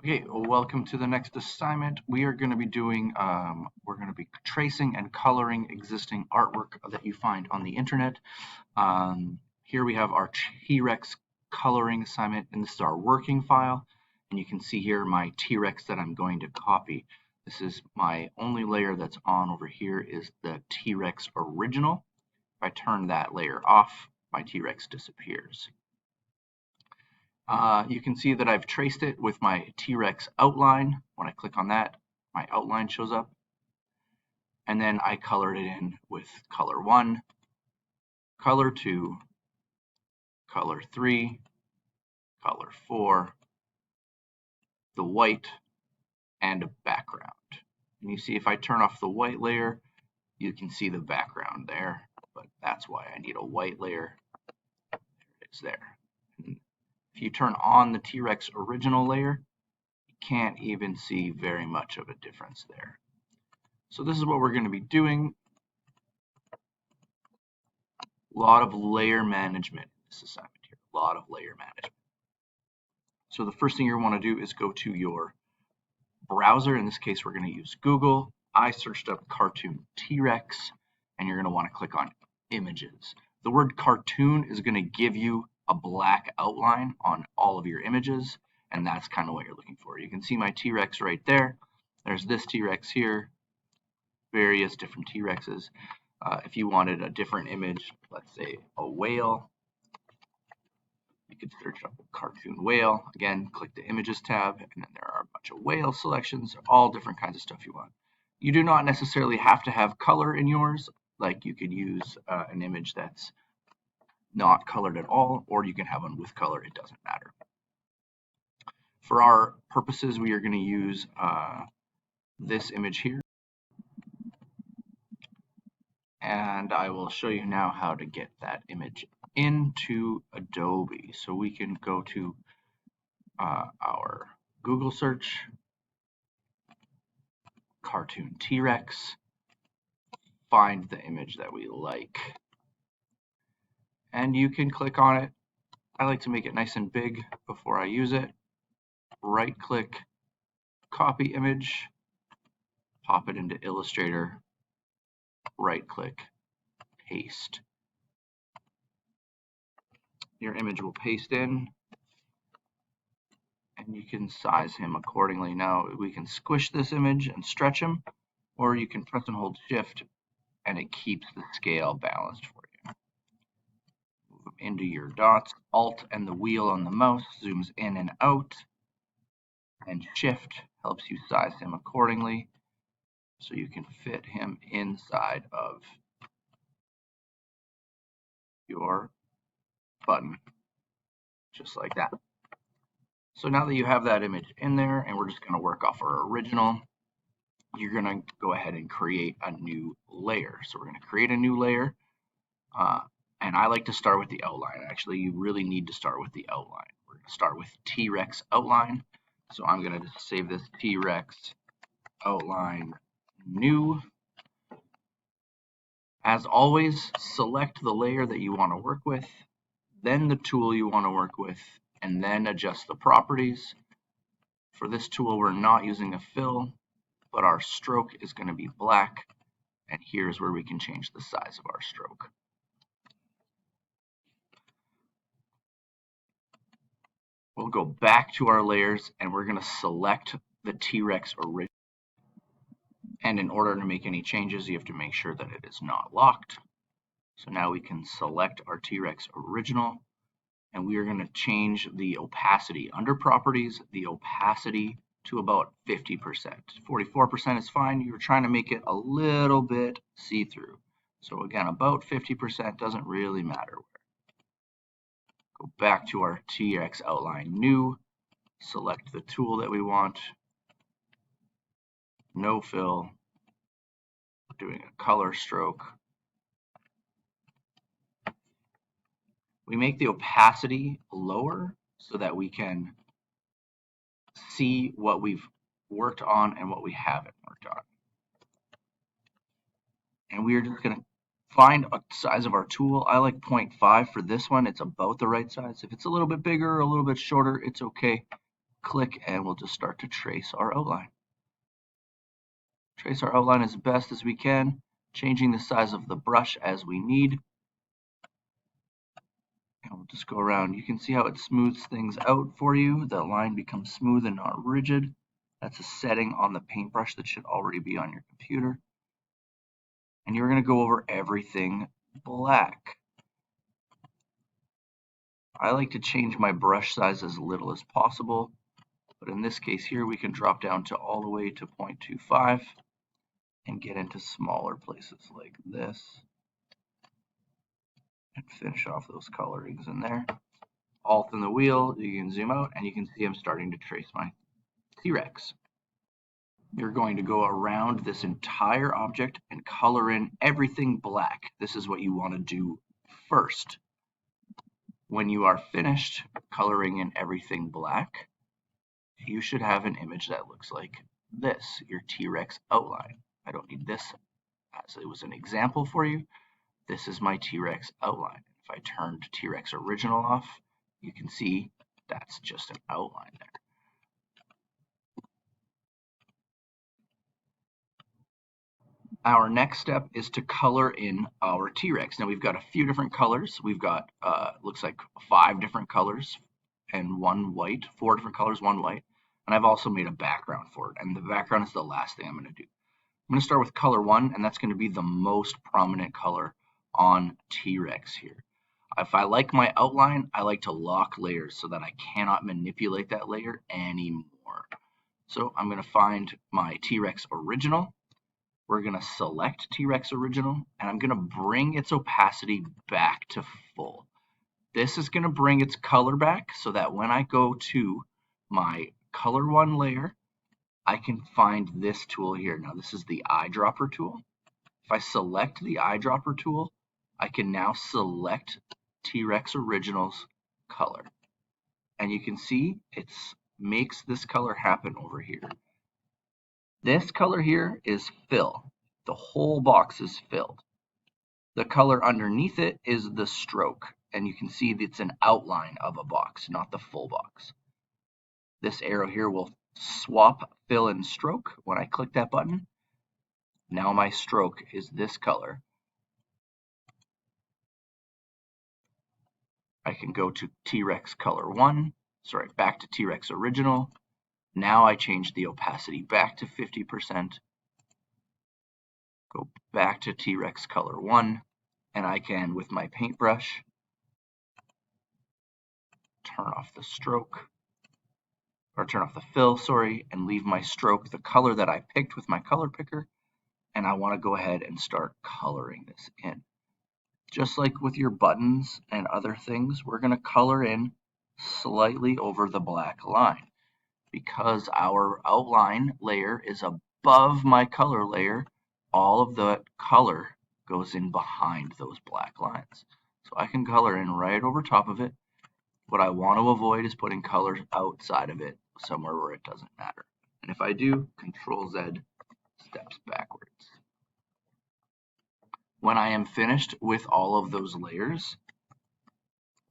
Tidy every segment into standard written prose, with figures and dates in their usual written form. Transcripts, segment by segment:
Okay, well, welcome to the next assignment. We are going to be we're going to be tracing and coloring existing artwork that you find on the internet. Here we have our T-Rex coloring assignment, and this is our working file. And you can see here my T-Rex that I'm going to copy. This is my only layer that's on over here is the T-Rex original. If I turn that layer off, my T-Rex disappears. You can see that I've traced it with my T-Rex outline. When I click on that, my outline shows up. And then I colored it in with color 1, color 2, color 3, color 4, the white, and a background. And you see if I turn off the white layer, you can see the background there. But that's why I need a white layer. It's there. And if you turn on the T-Rex original layer, you can't even see very much of a difference there. So this is what we're going to be doing. A lot of layer management in this assignment here. A lot of layer management. So the first thing you want to do is go to your browser. In this case, we're going to use Google. I searched up cartoon T-Rex, and you're going to want to click on images. The word cartoon is going to give you a black outline on all of your images, and that's kind of what you're looking for. You can see my T-Rex right there. There's this T-Rex here, various different T-Rexes. If you wanted a different image, let's say a whale, you could search up a cartoon whale. Again, click the images tab, and then there are a bunch of whale selections, all different kinds of stuff you want. You do not necessarily have to have color in yours. Like you could use an image that's not colored at all, or you can have one with color. It doesn't matter. For our purposes, we are going to use this image here. And I will show you now how to get that image into Adobe. So we can go to our Google search, cartoon T-Rex, find the image that we like, and you can click on it. I like to make it nice and big before I use it. Right click, copy image, pop it into Illustrator, right click, paste. Your image will paste in, and you can size him accordingly. Now we can squish this image and stretch him, or you can press and hold shift and it keeps the scale balanced for you. Move them into your dots. Alt and the wheel on the mouse zooms in and out, and shift helps you size him accordingly so you can fit him inside of your button, just like that. So now that you have that image in there, and we're just going to work off our original, you're going to go ahead and create a new layer. So we're going to create a new layer, and I like to start with the outline. Actually, you really need to start with the outline. We're going to start with T-Rex outline. So I'm going to just save this T-Rex outline new. As always, select the layer that you want to work with, then the tool you want to work with, and then adjust the properties. For this tool, we're not using a fill, but our stroke is going to be black, and here's where we can change the size of our stroke. We'll go back to our layers, and we're going to select the T-Rex original. And in order to make any changes, you have to make sure that it is not locked. So now we can select our T-Rex original, and we are going to change the opacity. Under properties, the opacity to about 50%. 44% is fine. You're trying to make it a little bit see-through. So again, about 50% doesn't really matter. Go back to our T-Rex outline new, select the tool that we want, no fill, we're doing a color stroke. We make the opacity lower so that we can see what we've worked on and what we haven't worked on. And we are just going to find a size of our tool. I like 0.5 for this one. It's about the right size. If it's a little bit bigger or a little bit shorter, it's okay. click and we'll just start to trace our outline. Trace our outline as best as we can, changing the size of the brush as we need. And we'll just go around. You can see how it smooths things out for you. The line becomes smooth and not rigid. That's a setting on the paintbrush that should already be on your computer. And you're going to go over everything black. I like to change my brush size as little as possible, but in this case here we can drop down to all the way to 0.25 and get into smaller places like this and finish off those colorings in there. Alt in the wheel, you can zoom out and you can see I'm starting to trace my T-Rex. You're going to go around this entire object and color in everything black. This is what you want to do first. When you are finished coloring in everything black, you should have an image that looks like this, your T-Rex outline. I don't need this as it was an example for you. This is my T-Rex outline. If I turned T-Rex original off, you can see that's just an outline there. Our next step is to color in our T-Rex. Now we've got a few different colors. We've got, looks like 5 different colors and 1 white, 4 different colors, 1 white. And I've also made a background for it. And the background is the last thing I'm going to do. I'm going to start with color 1, and that's going to be the most prominent color on T-Rex here. If I like my outline, I like to lock layers so that I cannot manipulate that layer anymore. So I'm going to find my T-Rex original. We're going to select T-Rex original, and I'm going to bring its opacity back to full. This is going to bring its color back so that when I go to my color 1 layer, I can find this tool here. Now this is the eyedropper tool. If I select the eyedropper tool, I can now select T-Rex original's color. And you can see it makes this color happen over here. This color here is fill. The whole box is filled. The color underneath it is the stroke, and you can see that it's an outline of a box, not the full box. This arrow here will swap fill and stroke. When I click that button, now my stroke is this color. I can go to T-Rex color 1, back to T-Rex original. Now I change the opacity back to 50%, go back to T-Rex color 1, and I can, with my paintbrush, turn off the stroke, or turn off the fill, and leave my stroke the color that I picked with my color picker, and I want to go ahead and start coloring this in. Just like with your buttons and other things, we're going to color in slightly over the black line. Because our outline layer is above my color layer, all of the color goes in behind those black lines. So I can color in right over top of it. What I want to avoid is putting color outside of it, somewhere where it doesn't matter. And if I do, Control Z steps backwards. When I am finished with all of those layers,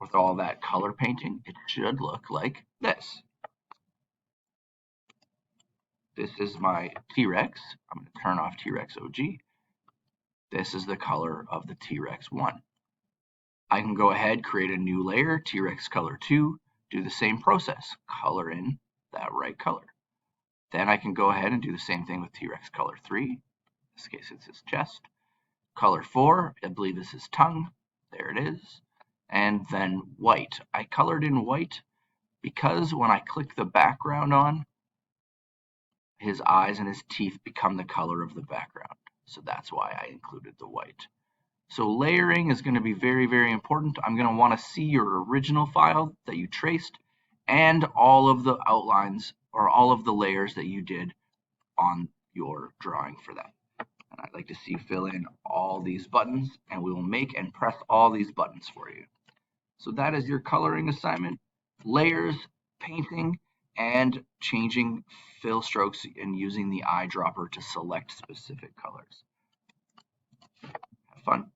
with all that color painting, it should look like this. This is my T-Rex. I'm going to turn off T-Rex OG. This is the color of the T-Rex 1. I can go ahead, create a new layer, T-Rex color 2, do the same process, color in that right color. Then I can go ahead and do the same thing with T-Rex color 3. In this case, it's his chest. Color 4, I believe this is tongue. There it is. And then white. I colored in white because when I click the background on, his eyes and his teeth become the color of the background. So that's why I included the white. So layering is going to be very, very important. I'm going to want to see your original file that you traced and all of the outlines or all of the layers that you did on your drawing for that. And I'd like to see you fill in all these buttons, and we will make and press all these buttons for you. So that is your coloring assignment: layers, painting, and changing fill strokes and using the eyedropper to select specific colors. Have fun.